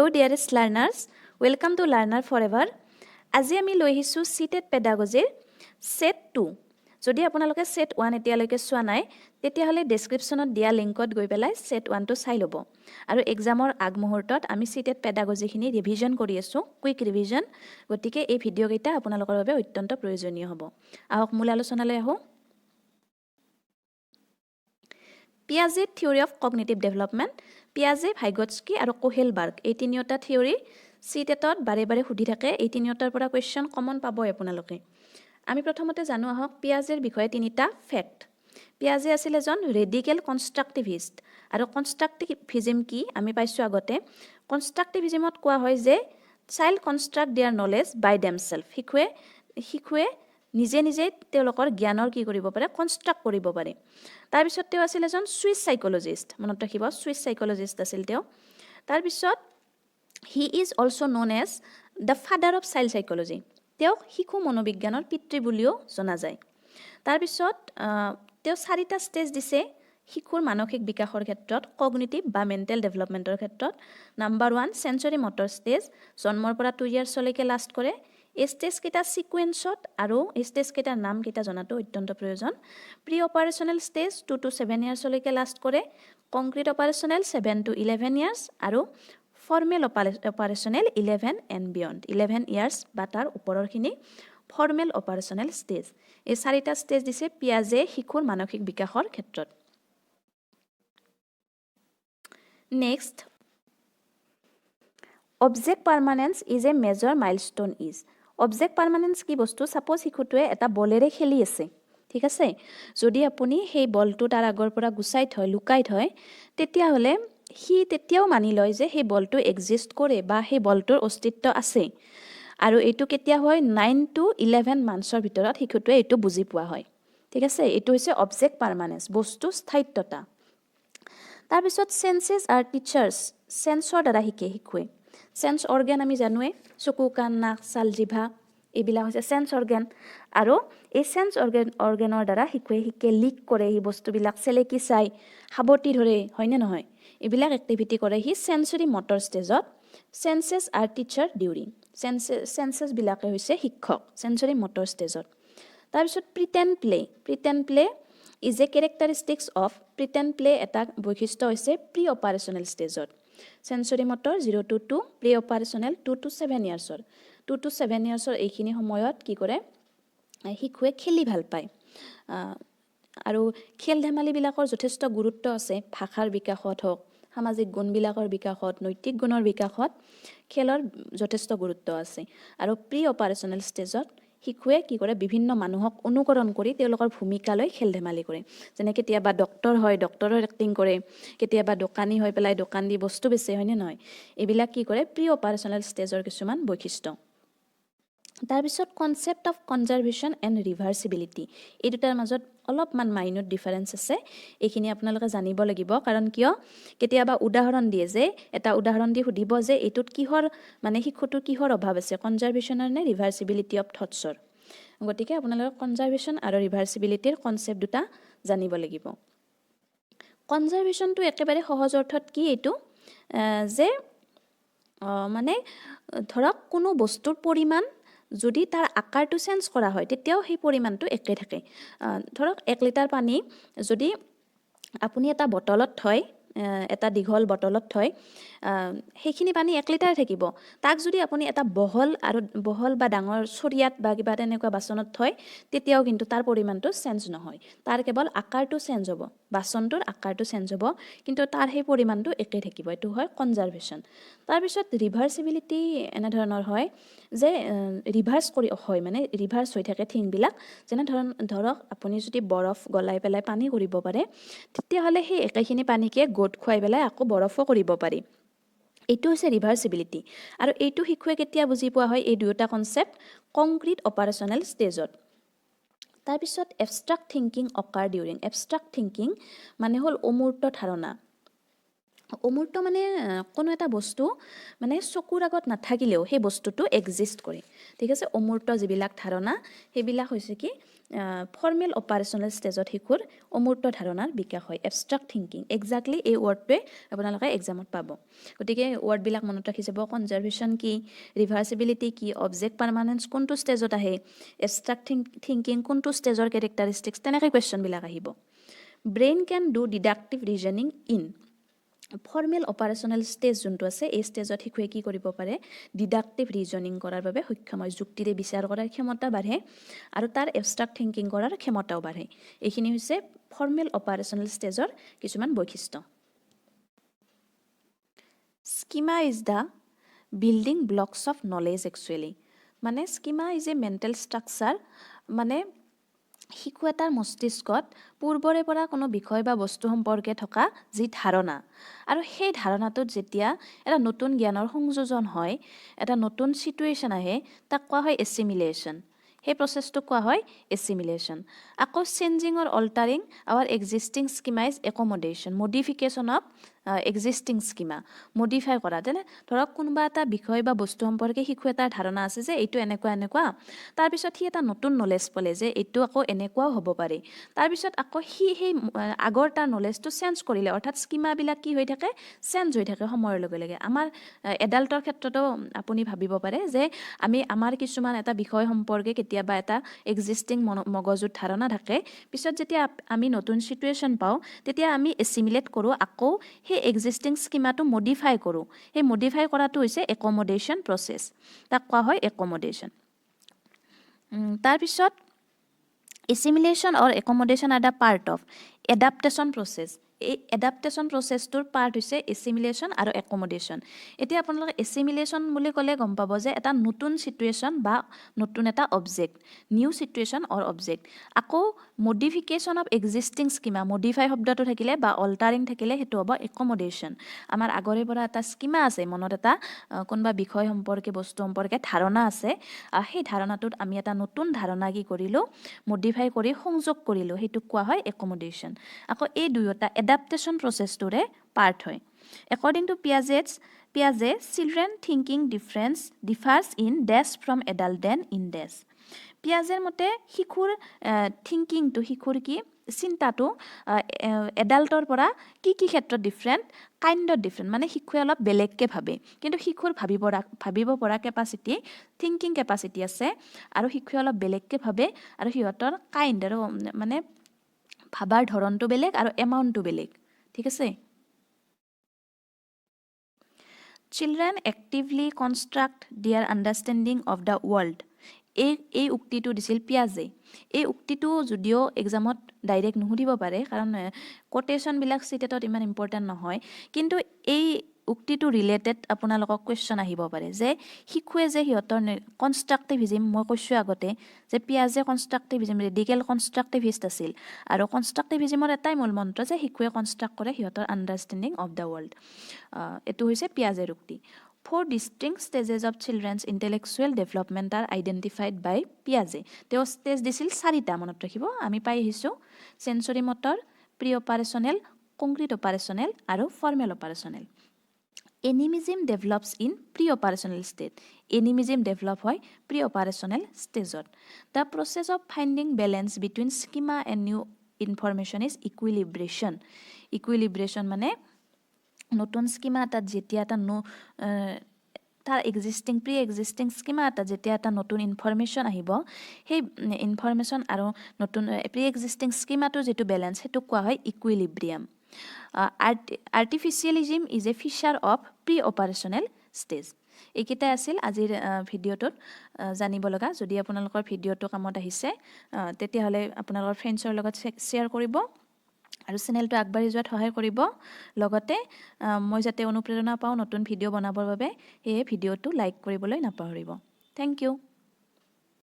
Hello dearest learners, welcome to Learner Forever. আজি আমি লৈ আহিছোঁ CTET পেডাগজিৰ সেট 2 যদি আপোনালোকে সেট 1 এতিয়ালৈকে চোৱা নাই তেতিয়াহ'লে ডেসক্ৰিপচনত দিয়া লিংকত গৈ পেলাই সেট 1 টো চাই ল'ব আৰু এক্সামৰ আগমুহূৰ্তত আমি CTET পেডাগজিখিনি ৰিভিজন কৰি আছোঁ কুইক ৰিভিজন গতিকে এই ভিডিঅ' কেইটা আপোনালোকৰ বাবে অত্যন্ত প্ৰয়োজনীয় হ'ব আহক মূল আলোচনালৈ আহোঁ Piaget theory of cognitive development Piaget, Vygotsky আৰু কোহেলবাৰ্গ এই তিনিওটা থিওৰি সিটেটত বাৰে বাৰে সুধি থাকে এই তিনিওটাৰ পৰা কোৱেশ্চন কমন পাব আপোনালোকে আমি প্ৰথমতে জানো আহক পিয়াজেৰ বিষয়ে তিনিটা ফ্যাক্ট পিয়াজে আছিল এজন ৰেডিকেল কনস্ট্ৰাকটিভিষ্ট আৰু কনস্ট্ৰাকটিভিজম কি আমি পাইছো আগতে কনস্ট্ৰাকটিভিজমত কোৱা হয় যে child construct their knowledge by themselves শিশুৱে নিজে নিজে তেওঁলোকৰ জ্ঞানৰ কি কৰিব পাৰে কনস্ট্ৰাক্ট কৰিব পাৰে তাৰ পিছত তেওঁ আছিল এজন সুইচ সাইকোলজিষ্ট মনত ৰাখিব সুইচ সাইকোলজিষ্ট আছিল তেওঁ তাৰ পিছত he is also known as the father of child psychology তেওঁ শিশু মনোবিজ্ঞানৰ পিতৃ বুলিও জনা যায় তাৰ পিছত তেওঁ চাৰিটা ষ্টেজ দিছে শিশুৰ মানসিক বিকাশৰ ক্ষেত্ৰত কগনিটিভ বা মেন্টাল ডেভেলপমেন্টৰ ক্ষেত্ৰত নাম্বাৰ 1 সেন্সৰি মটৰ ষ্টেজ জন্মৰ পৰা 2 ইয়াৰ্ছলৈকে লাষ্ট কৰে এই ষ্টেজ কেইটা সিকুৱেন্সত আৰু এই ষ্টেজ কেইটাৰ নাম কেইটা জনাটো অত্যন্ত প্ৰয়োজন প্ৰি অপাৰেশনাল ষ্টেজ 2 to 7 ইয়াৰ্ছলৈকে লাষ্ট কৰে কংক্ৰিট অপাৰেশনাল 7 to 11 ইয়াৰ্ছ আৰু ফৰ্মেল অপাৰেশনাল 11 এণ্ড বিয়ণ্ড 11 ইয়াৰ্ছ বা তাৰ ওপৰৰখিনি ফৰ্মেল অপাৰেশনাল ষ্টেজ এই চাৰিটা ষ্টেজ দিছে পিয়াজে শিশুৰ মানসিক বিকাশৰ ক্ষেত্ৰত next object permanence is a major milestone is object permanence কি বস্তু সাপোজ শিশুটোৱে এটা বলেৰে খেলি আছে ঠিক আছে যদি আপুনি সেই বলটো তাৰ আগৰ পৰা গুছাই থয় লুকাই থয় তেতিয়াহলে হি তেতিয়াও মানি লয় যে সেই বলটো এক্সিষ্ট কৰে বা সেই বলটোৰ অস্তিত্ব আছে আৰু এইটো কেতিয়া হয় 9 to 11 মান্থছৰ ভিতৰত শিশুটোৱে এইটো বুজি পোৱা হয় ঠিক আছে এইটো হৈছে অবজেক্ট পাৰ্মানেন্স বস্তু স্থায়িত্বতা তাৰ পিছত সেন্সেস আৰ টিচাৰ্স সেন্সৰ দ্বাৰা শিকে শিশুৱে সেন্স অৰ্গান আমি জানোৱে চকু কাণ নাক ছাল জিভা এইবিলাক হৈছে সেন্স অৰ্গান আৰু এই সেন্স অৰ্গানৰ দ্বাৰা শিশুৱে শিকে লিক কৰে এই বস্তুবিলাক চেলেকি চাই হাবতি ধৰে হয়নে নহয় এইবিলাক এক্টিভিটি কৰে হি সেন্সৰি মটৰ ষ্টেজত senses are teacher during senses বিলাকে হৈছে শিক্ষক সেন্সৰি মটৰ ষ্টেজত তাৰ পিছত pretend play is a characteristics of pretend play এটা বৈশিষ্ট্য হৈছে প্ৰি অপাৰেশনাল ষ্টেজত sensory motor 0 to 2 preoperational 2 to 7 ইয়াৰ্ছৰ 2 to 7 ইয়াৰ্ছৰ এইখিনি সময়ত কি কৰে শিশুৱে খেলি ভাল পায় আৰু খেল ধেমালিবিলাকৰ যথেষ্ট গুৰুত্ব আছে ভাষাৰ বিকাশত হওক সামাজিক গুণবিলাকৰ বিকাশত নৈতিক গুণৰ বিকাশত খেলৰ যথেষ্ট গুৰুত্ব আছে আৰু প্ৰি অপাৰেশনাল ষ্টেজত শিশুৱে কি কৰে বিভিন্ন মানুহক অনুকৰণ কৰি তেওঁলোকৰ ভূমিকা লৈ খেল ধেমালি কৰে যেনে কেতিয়াবা ডক্টৰ হয় ডক্টৰৰ এক্টিং কৰে কেতিয়াবা দোকানী হৈ পেলাই দোকান দি বস্তু বেচে হয়নে নহয় এইবিলাক কি কৰে প্ৰি অপাৰেশনাল ষ্টেজৰ কিছুমান বৈশিষ্ট্য তাৰ পিছত কনসেপ্ট অফ কনজাৰভেশ্যন এণ্ড ৰিভাৰ্সিবিলিটি এই দুটাৰ মাজত অলপমান মাইনৰ ডিফাৰেন্স আছে এইখিনি আপোনালোকে জানিব লাগিব কাৰণ কিয় কেতিয়াবা উদাহৰণ দিয়ে যে এটা উদাহৰণ দি সুধিব যে এইটোত কিহৰ মানে শিশুটোৰ কিহৰ অভাৱ আছে কনজাৰভেশ্যনৰ নে ৰিভাৰ্সিবিলিটি অফ থটছৰ গতিকে আপোনালোকে কনজাৰভেশ্যন আৰু ৰিভাৰ্সিবিলিটিৰ কনসেপ্ট দুটা জানিব লাগিব কনজাৰভেশ্যনটো একেবাৰে সহজ অৰ্থত কি এইটো যে মানে ধৰক কোনো বস্তুৰ পৰিমাণ যদি তাৰ আকাৰটো চেঞ্জ কৰা হয় তেতিয়াও সেই পৰিমাণটো একে থাকে ধৰক 1 লিটাৰ পানী যদি আপুনি এটা বটলত থয় এটা দীঘল বটলত থয় সেইখিনি পানী 1 লিটাৰ থাকিব তাক যদি আপুনি এটা বহল বা ডাঙৰ ছৰিয়াত বা কিবা তেনেকুৱা বাচনত থয় তেতিয়াও কিন্তু তাৰ পৰিমাণটো চেঞ্জ নহয় তাৰ কেৱল আকাৰটো চেঞ্জ হ'ব বাচনটোৰ আকাৰটো চেঞ্জ হ'ব কিন্তু তাৰ সেই পৰিমাণটো একে থাকিব এটো হয় কনজাৰভেশ্যন তাৰ পিছত ৰিভাৰ্সিবিলিটি এনে ধৰণৰ হয় যে ৰিভাৰ্স কৰি হয় মানে ৰিভাৰ্স হৈ থাকে থিংবিলাক যেনে ধৰক আপুনি যদি বৰফ গলাই পেলাই পানী কৰিব পাৰে তেতিয়াহ'লে সেই একেখিনি পানীকে গোট খুৱাই পেলাই আকৌ বৰফো কৰিব পাৰি এইটো হৈছে ৰিভাৰ্সিবিলিটি আৰু এইটো শিশুৱে কেতিয়া বুজি পোৱা হয় এই দুয়োটা কনসেপ্ট কংক্ৰিট অপাৰেশনাল ষ্টেজত তাৰ পিছত abstract thinking অকাৰ during abstract thinking মানে হ'ল অমূৰ্ত ধাৰণা অমূৰ্ত মানে কোনো এটা বস্তু মানে চকুৰ আগত নাথাকিলেও সেই বস্তুটো এক্সিষ্ট কৰে ঠিক আছে অমূৰ্ত যিবিলাক ধাৰণা সেইবিলাক হৈছে কি ফৰ্মেল অপাৰেশ্যনেল ষ্টেজত শিশুৰ অমূৰ্ত ধাৰণাৰ বিকাশ হয় এবষ্ট্ৰাক্ট থিংকিং এক্সাক্টলি এই ৱৰ্ডটোৱে আপোনালোকে এক্সামত পাব গতিকে ৱৰ্ডবিলাক মনত ৰাখি যাব কনজাৰ্ভেশ্যন কি ৰিভাৰ্চিবিলিটি কি অবজেক্ট পাৰ্মানেন্স কোনটো ষ্টেজত আহে এবষ্ট্ৰাক্ট থিংকিং কোনটো ষ্টেজৰ কেৰেক্টাৰিষ্টিক্স তেনেকৈ কুৱেশ্যনবিলাক আহিব brain can do deductive reasoning in formal operational stage যোনটো আছে এই ষ্টেজত শিশুৱে কি কৰিব পাৰে ডিডাক্টিভ ৰিজনিং কৰাৰ বাবে সক্ষম হয় যুক্তিৰে বিচাৰ কৰাৰ ক্ষমতা বাঢ়ে আৰু তাৰ এবষ্ট্ৰাক্ট থিংকিং কৰাৰ ক্ষমতাও বাঢ়ে এইখিনি হৈছে ফৰ্মেল অপাৰেশ্যনেল ষ্টেজৰ কিছুমান বৈশিষ্ট্য schema is the building blocks of knowledge actually মানে schema is a mental structure মানে শিশু এটাৰ মস্তিষ্কত পূৰ্বৰে পৰা কোনো বিষয় বা বস্তু সম্পৰ্কে থকা যি ধাৰণা আৰু সেই ধাৰণাটোত যেতিয়া এটা নতুন জ্ঞানৰ সংযোজন হয় এটা নতুন চিটুৱেশ্যন আহে তাক কোৱা হয় এছিমিলেশ্যন সেই প্ৰচেছটো কোৱা হয় এছিমিলেশ্যন আকৌ changing or altering our existing schema is accommodation modification of existing schema modify কৰা যেনে ধৰক কোনোবা এটা বিষয় বা বস্তু সম্পৰ্কে শিশু এটাৰ ধাৰণা আছে যে এইটো এনেকুৱা তাৰপিছত সি এটা নতুন নলেজ পালে যে এইটো আকৌ এনেকুৱাও হ'ব পাৰে তাৰপিছত আকৌ সি সেই আগৰ তাৰ নলেজটো চেঞ্জ কৰিলে অৰ্থাৎ স্কিমাবিলাক কি হৈ থাকে চেঞ্জ হৈ থাকে সময়ৰ লগে লগে আমাৰ এডাল্টৰ ক্ষেত্ৰতো আপুনি ভাবিব পাৰে যে আমি আমাৰ কিছুমান এটা বিষয় সম্পৰ্কে কেতিয়াবা এটা এক্সিষ্টিং মগজুত ধাৰণা থাকে পিছত যেতিয়া আমি নতুন চিটুৱেশ্যন পাওঁ তেতিয়া আমি এছিমিলেট কৰোঁ আকৌ সেই এক্সিষ্টিং স্কিমাটো মডিফাই কৰোঁ সেই মডিফাই কৰাটো হৈছে একমডেশ্যন প্ৰচেছ তাক কোৱা হয় একমডেশ্যন তাৰপিছত assimilation or accommodation are the part of adaptation process এই এডাপ্টেশ্যন প্ৰচেছটোৰ পাৰ্ট হৈছে এছিমিলেশ্যন আৰু একমডেশ্যন এতিয়া আপোনালোকে এছিমিলেশ্যন বুলি ক'লে গম পাব যে এটা নতুন চিটুৱেশ্যন বা নতুন এটা object new situation or object আকৌ modification of existing schema modify শব্দটো থাকিলে বা অল্টাৰিং থাকিলে সেইটো হ'ব একমডেশ্যন আমাৰ আগৰে পৰা এটা স্কিমা আছে মনত এটা কোনোবা বিষয় সম্পৰ্কে বস্তু সম্পৰ্কে ধাৰণা আছে সেই ধাৰণাটোত আমি এটা নতুন ধাৰণা কি কৰিলোঁ মডিফাই কৰি সংযোগ কৰিলোঁ সেইটোক কোৱা হয় একমডেশ্যন আকৌ এই দুয়োটা এডাপ্টেশ্যন প্ৰচেছটোৰে পাৰ্ট হয় একৰ্ডিং টু পিয়াজে children thinking differs in days from adult than in days পিয়াজেৰ মতে শিশুৰ থিংকিংটো শিশুৰ কি চিন্তাটো এডাল্টৰ পৰা কি ক্ষেত্ৰত ডিফাৰেণ্ট কাইণ্ডত ডিফাৰেণ্ট মানে শিশুৱে অলপ বেলেগকৈ ভাবে কিন্তু শিশুৰ ভাবিব পৰা কেপাচিটি থিংকিং কেপাচিটি আছে আৰু শিশুৱে অলপ বেলেগকৈ ভাবে আৰু সিহঁতৰ কাইণ্ড আৰু মানে ভাবাৰ ধৰণটো বেলেগ আৰু এমাউণ্টটো বেলেগ ঠিক আছে চিলড্ৰেন এক্টিভলি কনষ্ট্ৰাক্ট দিয়াৰ আণ্ডাৰষ্টেণ্ডিং অফ দ্য ৱৰ্ল্ড এই উক্তিটো দিছিল পিয়াজে এই উক্তিটো যদিও এক্সামত ডাইৰেক্ট নুসুধিব পাৰে কাৰণ কোটেশ্যনবিলাক চিটেটত ইমান ইম্পৰ্টেণ্ট নহয় কিন্তু এই উক্তিটো ৰিলেটেড আপোনালোকক কুৱেশ্যন আহিব পাৰে যে শিশুৱে যে সিহঁতৰ কনষ্ট্ৰাক্টিভিজিম মই কৈছোঁ আগতে যে পিয়াজে কনষ্ট্ৰাক্টিভিজিম ৰেডিকেল কনষ্ট্ৰাক্টিভিষ্ট আছিল আৰু কনষ্ট্ৰাক্টিভিজিমৰ এটাই মূল মন্ত্ৰ যে শিশুৱে কনষ্ট্ৰাক্ট কৰে সিহঁতৰ আণ্ডাৰষ্টেণ্ডিং অফ দ্য ৱৰ্ল্ড এইটো হৈছে পিয়াজেৰ উক্তি 4 distinct stages of children's intellectual development are identified by Piaget. তেওঁ ষ্টেজ দিছিল 4টা মনত ৰাখিব আমি পাই আহিছোঁ sensorimotor preoperational concrete operational আৰু formal operational animism develops in preoperational state animism develop হয় প্ৰি অপাৰেশ্যনেল ষ্টেজত the process of finding balance between schema and new information is equilibration মানে নতুন স্কিমা এটাত যেতিয়া এটা তাৰ pre existing schema এটা যেতিয়া এটা নতুন ইনফৰমেশ্যন আহিব সেই ইনফৰমেশ্যন আৰু নতুন প্ৰি এক্সিষ্টিং স্কিমাটোৰ যিটো বেলেঞ্চ সেইটো কোৱা হয় equilibrium artificialism is a feature of preoperational stage এইকেইটাই আছিল আজিৰ ভিডিঅ'টোত জানিব লগা যদি আপোনালোকৰ ভিডিঅ'টো কামত আহিছে তেতিয়াহ'লে আপোনালোকৰ ফ্ৰেণ্ডছৰ লগত শ্বেয়াৰ কৰিব আৰু চেনেলটো আগবাঢ়ি যোৱাত সহায় কৰিব লগতে মই যাতে অনুপ্ৰেৰণা পাওঁ নতুন ভিডিঅ' বনাবৰ বাবে সেয়ে ভিডিঅ'টো লাইক কৰিবলৈ নাপাহৰিব থেংক ইউ